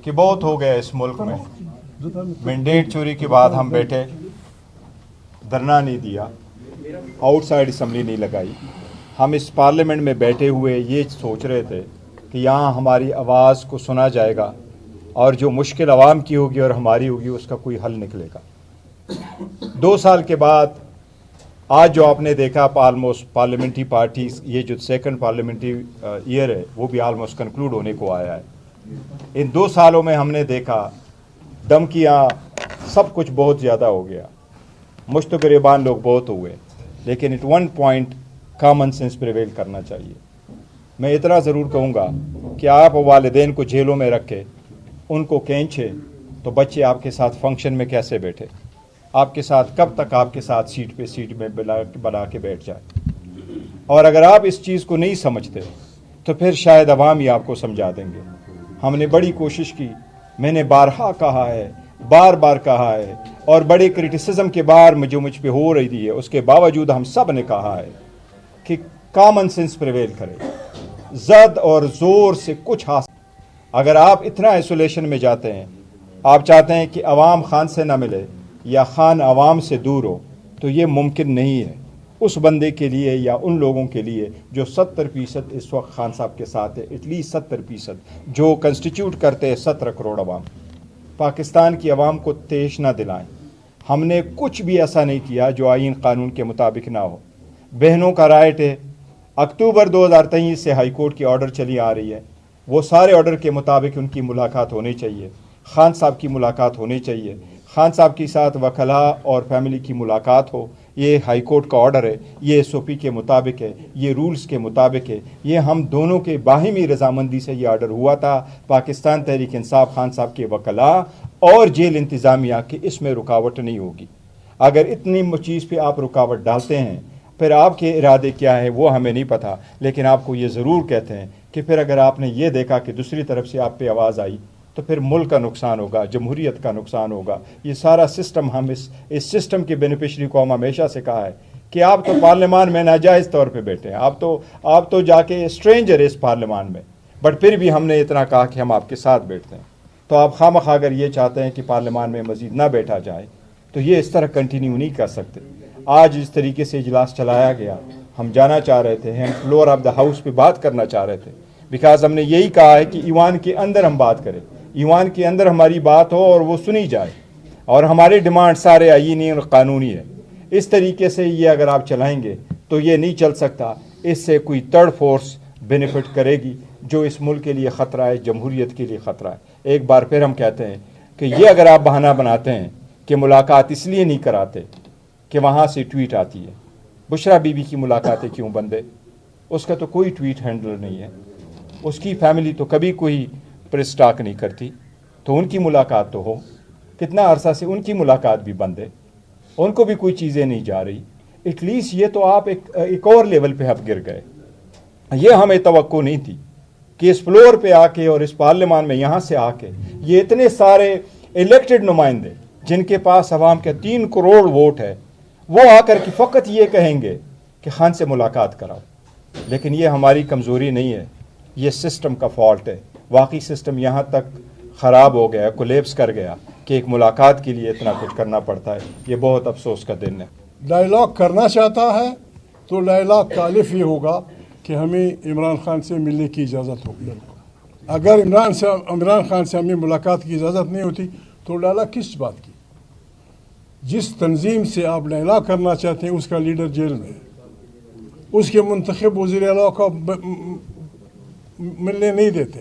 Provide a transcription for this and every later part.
کہ بہت ہو گیا اس ملک میں مینڈیٹ چوری کے بعد ہم بیٹھے، دھرنا نہیں دیا، آؤٹ سائڈ اسمبلی نہیں لگائی، ہم اس پارلیمنٹ میں بیٹھے ہوئے یہ سوچ رہے تھے کہ یہاں ہماری آواز کو سنا جائے گا اور جو مشکل عوام کی ہوگی اور ہماری ہوگی اس کا کوئی حل نکلے گا۔ 2 سال کے بعد آج جو آپ نے دیکھا آلموسٹ پارلیمنٹری پارٹیز، یہ جو سیکنڈ پارلیمنٹری ایئر ہے وہ بھی آلموسٹ کنکلوڈ ہونے کو آیا ہے۔ ان 2 سالوں میں ہم نے دیکھا دھمکیاں سب کچھ بہت زیادہ ہو گیا، مشت گریبان لوگ بہت ہوئے، لیکن at one point common sense prevail کرنا چاہیے۔ میں اتنا ضرور کہوں گا کہ آپ والدین کو جیلوں میں رکھے، ان کو کھینچے تو بچے آپ کے ساتھ فنکشن میں کیسے بیٹھے، آپ کے ساتھ کب تک آپ کے ساتھ سیٹ میں بنا کے بیٹھ جائے۔ اور اگر آپ اس چیز کو نہیں سمجھتے تو پھر شاید عوام ہی آپ کو سمجھا دیں گے۔ ہم نے بڑی کوشش کی، میں نے بارہا کہا ہے، بار بار کہا ہے، اور بڑے کرٹیسزم کے بار جو مجھ پہ ہو رہی ہے اس کے باوجود ہم سب نے کہا ہے کہ کامن سینس پریویل کرے، زد اور زور سے کچھ حاصل۔ اگر آپ اتنا آئسولیشن میں جاتے ہیں، آپ چاہتے ہیں کہ عوام خان سے نہ ملے یا خان عوام سے دور ہو، تو یہ ممکن نہیں ہے اس بندے کے لیے یا ان لوگوں کے لیے جو 70% اس وقت خان صاحب کے ساتھ ہے، ایٹ لیسٹ 70% جو کنسٹیٹیوٹ کرتے ہیں 17 کروڑ عوام۔ پاکستان کی عوام کو تیش نہ دلائیں۔ ہم نے کچھ بھی ایسا نہیں کیا جو آئین قانون کے مطابق نہ ہو۔ بہنوں کا رائٹ ہے، اکتوبر 2023 سے ہائی کورٹ کی آرڈر چلی آ رہی ہے، وہ سارے آرڈر کے مطابق ان کی ملاقات ہونی چاہیے، خان صاحب کی ملاقات ہونی چاہیے، خان صاحب کے ساتھ وکلاء اور فیملی کی ملاقات ہو۔ یہ ہائی کورٹ کا آرڈر ہے، یہ SOP کے مطابق ہے، یہ رولز کے مطابق ہے، یہ ہم دونوں کے باہمی رضامندی سے یہ آرڈر ہوا تھا۔ پاکستان تحریک انصاف، خان صاحب کے وکلاء اور جیل انتظامیہ کی اس میں رکاوٹ نہیں ہوگی۔ اگر اتنی چیز پہ آپ رکاوٹ ڈالتے ہیں، پھر آپ کے ارادے کیا ہے وہ ہمیں نہیں پتہ، لیکن آپ کو یہ ضرور کہتے ہیں کہ پھر اگر آپ نے یہ دیکھا کہ دوسری طرف سے آپ پہ آواز آئی تو پھر ملک کا نقصان ہوگا، جمہوریت کا نقصان ہوگا۔ یہ سارا سسٹم، ہم اس سسٹم کے بینیفیشری کو ہم ہمیشہ سے کہا ہے کہ آپ تو پارلیمان میں ناجائز طور پہ بیٹھے ہیں، آپ تو جا کے اسٹرینجر اس پارلیمان میں، بٹ پھر بھی ہم نے اتنا کہا کہ ہم آپ کے ساتھ بیٹھتے ہیں۔ تو آپ خواہ اگر یہ چاہتے ہیں کہ پارلیمان میں مزید نہ بیٹھا جائے تو یہ اس طرح کنٹینیو نہیں کر سکتے۔ آج اس طریقے سے اجلاس چلایا گیا، ہم جانا چاہ رہے تھے، ہم فلور آف دا ہاؤس پہ بات کرنا چاہ رہے تھے، بیکاز ہم نے یہی کہا ہے کہ ایوان کے اندر ہم بات کریں، ایوان کے اندر ہماری بات ہو اور وہ سنی جائے، اور ہمارے ڈیمانڈ سارے آئینی اور قانونی ہے۔ اس طریقے سے یہ اگر آپ چلائیں گے تو یہ نہیں چل سکتا، اس سے کوئی تھرڈ فورس بینیفٹ کرے گی جو اس ملک کے لیے خطرہ ہے، جمہوریت کے لیے خطرہ ہے۔ ایک بار پھر ہم کہتے ہیں کہ یہ اگر آپ بہانہ بناتے ہیں کہ ملاقات اس لیے نہیں کراتے کہ وہاں سے ٹویٹ آتی ہے، بشرا بی بی کی ملاقاتیں کیوں بندے؟ اس کا تو کوئی ٹویٹ ہینڈلر نہیں ہے، اس کی فیملی تو کبھی کوئی پریس ٹاک نہیں کرتی، تو ان کی ملاقات تو ہو۔ کتنا عرصہ سے ان کی ملاقات بھی بند ہے، ان کو بھی کوئی چیزیں نہیں جا رہی۔ ایٹ لیسٹ یہ تو آپ ایک اور لیول پہ اب گر گئے۔ یہ ہمیں توقع نہیں تھی کہ اس فلور پہ آ کے اور اس پارلیمان میں یہاں سے آ کے یہ اتنے سارے الیکٹڈ نمائندے جن کے پاس عوام کے 3 کروڑ ووٹ ہے، وہ آ کر کے فقط یہ کہیں گے کہ خان سے ملاقات کراؤ۔ لیکن یہ ہماری کمزوری نہیں ہے، یہ سسٹم کا فالٹ ہے۔ واقعی سسٹم یہاں تک خراب ہو گیا، کولیپس کر گیا کہ ایک ملاقات کے لیے اتنا کچھ کرنا پڑتا ہے۔ یہ بہت افسوس کا دن ہے۔ ڈائلاگ کرنا چاہتا ہے تو ڈائلاگ کا الف یہ ہوگا کہ ہمیں عمران خان سے ملنے کی اجازت ہوگی۔ اگر عمران خان سے ہمیں ملاقات کی اجازت نہیں ہوتی تو ڈائلاگ کس بات کی؟ جس تنظیم سے آپ ڈائلاگ کرنا چاہتے ہیں اس کا لیڈر جیل میں ہے، اس کے منتخب وزیر اعلیٰ کو ملنے نہیں دیتے،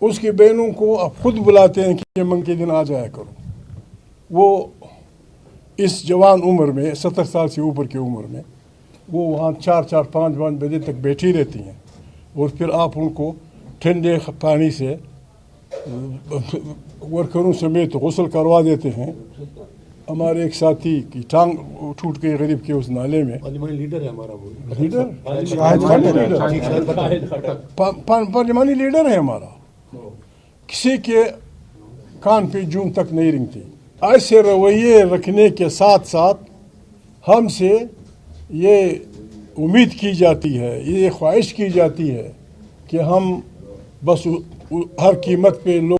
اس کی بہنوں کو آپ خود بلاتے ہیں کہ منگ کے دن آ جایا کرو۔ وہ اس جوان عمر میں 70 سال سے اوپر کی عمر میں وہ وہاں 4-5 بجے تک بیٹھی رہتی ہیں، اور پھر آپ ان کو ٹھنڈے پانی سے ورکروں سمیت غسل کروا دیتے ہیں۔ ہمارے ایک ساتھی کی ٹانگ ٹوٹ گئی غریب کے اس نالے میں۔ لیڈر ہے ہمارا، وہ پارلیمانی لیڈر ہے ہمارا، کسی کے کان پہ جون تک نہیں رنگتی۔ ایسے رویے رکھنے کے ساتھ ساتھ ہم سے یہ امید کی جاتی ہے، یہ خواہش کی جاتی ہے کہ ہم بس ہر قیمت پہ لوگ